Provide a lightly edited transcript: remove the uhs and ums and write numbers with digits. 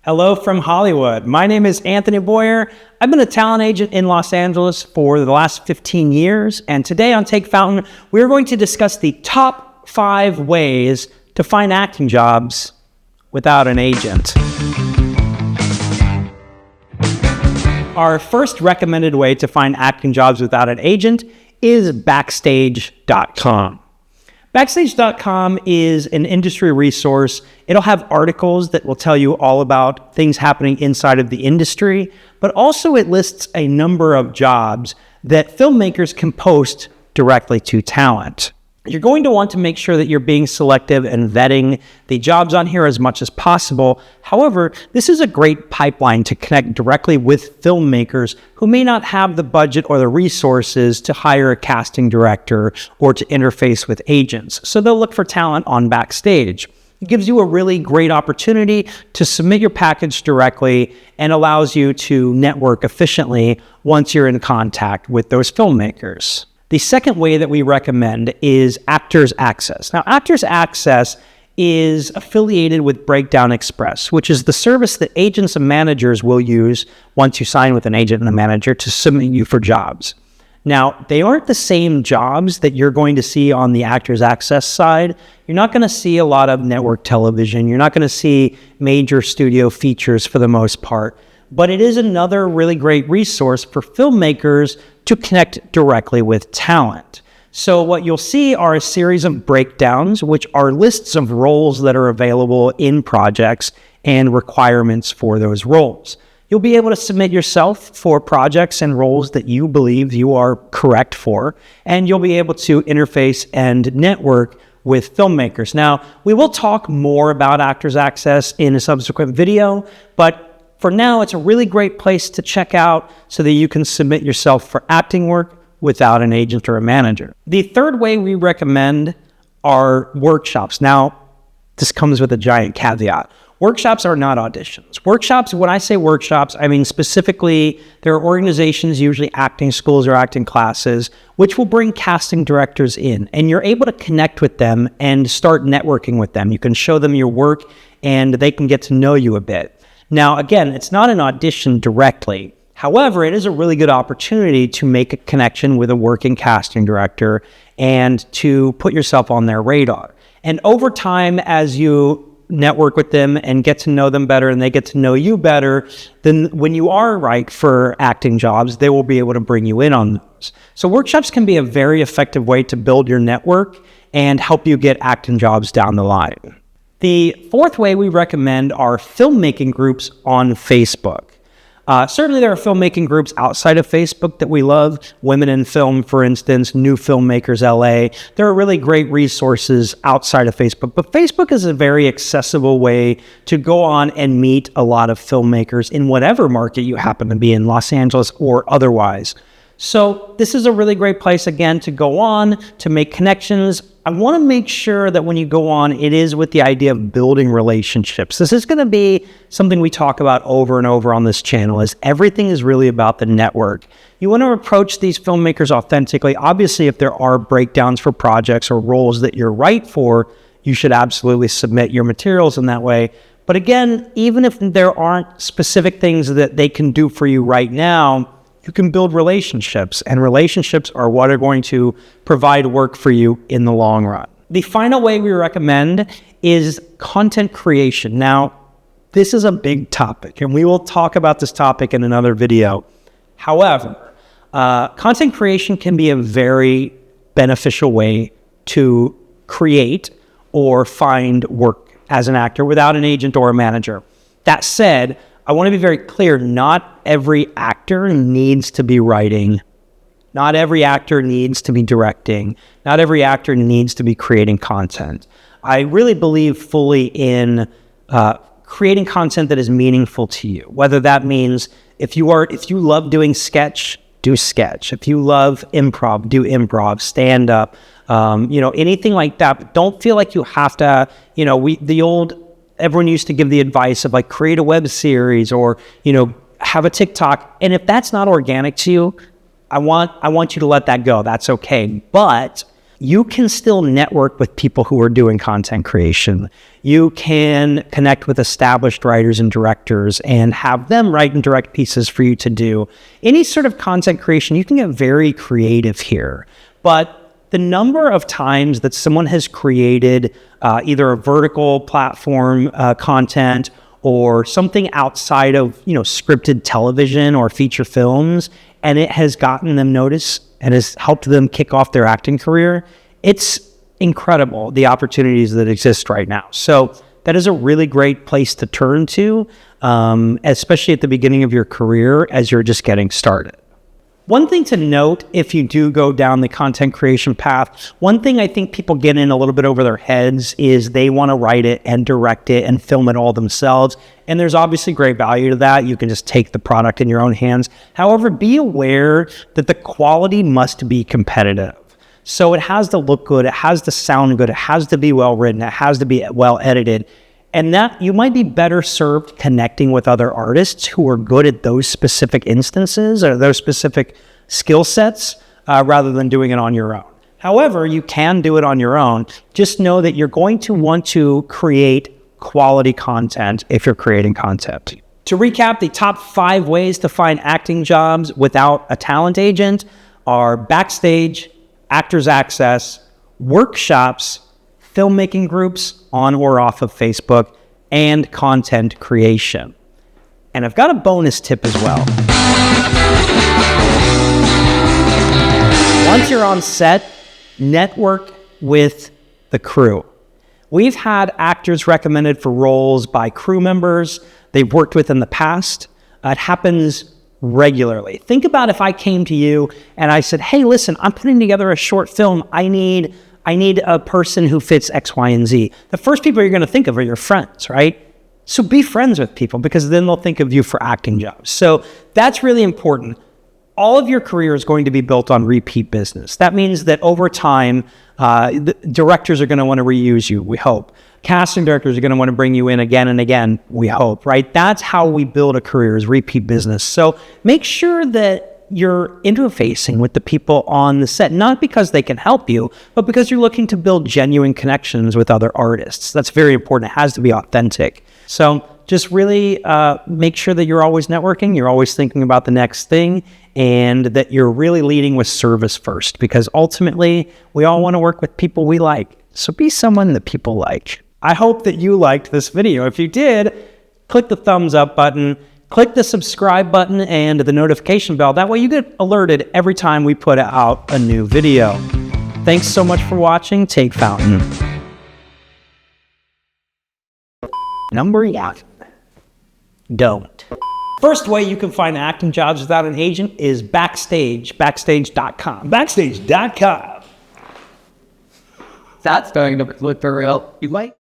Hello from Hollywood. My name is Anthony Boyer. I've been a talent agent in Los Angeles for the last 15 years, and today on Take Fountain, we're going to discuss the top 5 ways to find acting jobs without an agent. Our first recommended way to find acting jobs without an agent is Backstage.com. Backstage.com is an industry resource. It'll have articles that will tell you all about things happening inside of the industry, but also it lists a number of jobs that filmmakers can post directly to talent. You're going to want to make sure that you're being selective and vetting the jobs on here as much as possible. However, this is a great pipeline to connect directly with filmmakers who may not have the budget or the resources to hire a casting director or to interface with agents. So they'll look for talent on Backstage. It gives you a really great opportunity to submit your package directly and allows you to network efficiently once you're in contact with those filmmakers. The second way that we recommend is Actors Access. Now, Actors Access is affiliated with Breakdown Express, which is the service that agents and managers will use once you sign with an agent and a manager to submit you for jobs. Now, they aren't the same jobs that you're going to see on the Actors Access side. You're not going to see a lot of network television. You're not going to see major studio features for the most part. But it is another really great resource for filmmakers to connect directly with talent. So what you'll see are a series of breakdowns, which are lists of roles that are available in projects and requirements for those roles. You'll be able to submit yourself for projects and roles that you believe you are correct for, and you'll be able to interface and network with filmmakers. Now, we will talk more about Actors Access in a subsequent video, but for now, it's a really great place to check out so that you can submit yourself for acting work without an agent or a manager. The third way we recommend are workshops. Now, this comes with a giant caveat. Workshops are not auditions. Workshops, when I say workshops, I mean specifically there are organizations, usually acting schools or acting classes, which will bring casting directors in, and you're able to connect with them and start networking with them. You can show them your work and they can get to know you a bit. Now, again, it's not an audition directly. However, it is a really good opportunity to make a connection with a working casting director and to put yourself on their radar. And over time, as you network with them and get to know them better and they get to know you better, then when you are right for acting jobs, they will be able to bring you in on those. So workshops can be a very effective way to build your network and help you get acting jobs down the line. The fourth way we recommend are filmmaking groups on Facebook. Certainly there are filmmaking groups outside of Facebook that we love. Women in Film, for instance, New Filmmakers LA. There are really great resources outside of Facebook. But Facebook is a very accessible way to go on and meet a lot of filmmakers in whatever market you happen to be in, Los Angeles or otherwise. So this is a really great place, again, to go on, to make connections. I want to make sure that when you go on, it is with the idea of building relationships. This is going to be something we talk about over and over on this channel, is everything is really about the network. You want to approach these filmmakers authentically. Obviously, if there are breakdowns for projects or roles that you're right for, you should absolutely submit your materials in that way. But again, even if there aren't specific things that they can do for you right now, you can build relationships, and relationships are what are going to provide work for you in the long run. The final way we recommend is content creation. Now, this is a big topic, and we will talk about this topic in another video. However, content creation can be a very beneficial way to create or find work as an actor without an agent or a manager. That said, I want to be very clear, not every actor needs to be writing. Not every actor needs to be directing. Not every actor needs to be creating content. I really believe fully in creating content that is meaningful to you. Whether that means if you love doing sketch, do sketch. If you love improv, do improv, stand up, anything like that. But don't feel like you have to, everyone used to give the advice of like create a web series or, have a TikTok. And if that's not organic to you, I want you to let that go. That's okay. But you can still network with people who are doing content creation. You can connect with established writers and directors and have them write and direct pieces for you to do. Any sort of content creation, you can get very creative here. But the number of times that someone has created either a vertical platform content or something outside of, scripted television or feature films, and it has gotten them noticed and has helped them kick off their acting career, it's incredible, the opportunities that exist right now. So that is a really great place to turn to, especially at the beginning of your career as you're just getting started. One thing to note, if you do go down the content creation path, one thing I think people get in a little bit over their heads is they want to write it and direct it and film it all themselves. And there's obviously great value to that. You can just take the product in your own hands. However, be aware that the quality must be competitive. So it has to look good, it has to sound good, it has to be well written, it has to be well edited. And that you might be better served connecting with other artists who are good at those specific instances or those specific skill sets rather than doing it on your own. However, you can do it on your own. Just know that you're going to want to create quality content if you're creating content. To recap, the top 5 ways to find acting jobs without a talent agent are Backstage, Actors Access, workshops, filmmaking groups on or off of Facebook, and content creation. And I've got a bonus tip as well. Once you're on set, network with the crew. We've had actors recommended for roles by crew members they've worked with in the past. It happens regularly. Think about if I came to you and I said, hey, listen, I'm putting together a short film. I need a person who fits X, Y, and Z. The first people you're going to think of are your friends, right? So be friends with people because then they'll think of you for acting jobs. So that's really important. All of your career is going to be built on repeat business. That means that over time, the directors are going to want to reuse you, we hope. Casting directors are going to want to bring you in again and again, we hope, right? That's how we build a career, is repeat business. So make sure that you're interfacing with the people on the set, not because they can help you, but because you're looking to build genuine connections with other artists. That's very important. It has to be authentic. So just really make sure that you're always networking, you're always thinking about the next thing, and that you're really leading with service first, because ultimately we all want to work with people we like. So be someone that people like. I hope that you liked this video. If you did, click the thumbs up button, click the subscribe button and the notification bell. That way you get alerted every time we put out a new video. Thanks so much for watching. Take Fountain. Number 1. Don't. First way you can find acting jobs without an agent is Backstage, Backstage.com. Backstage.com. That's going to look for real. You might.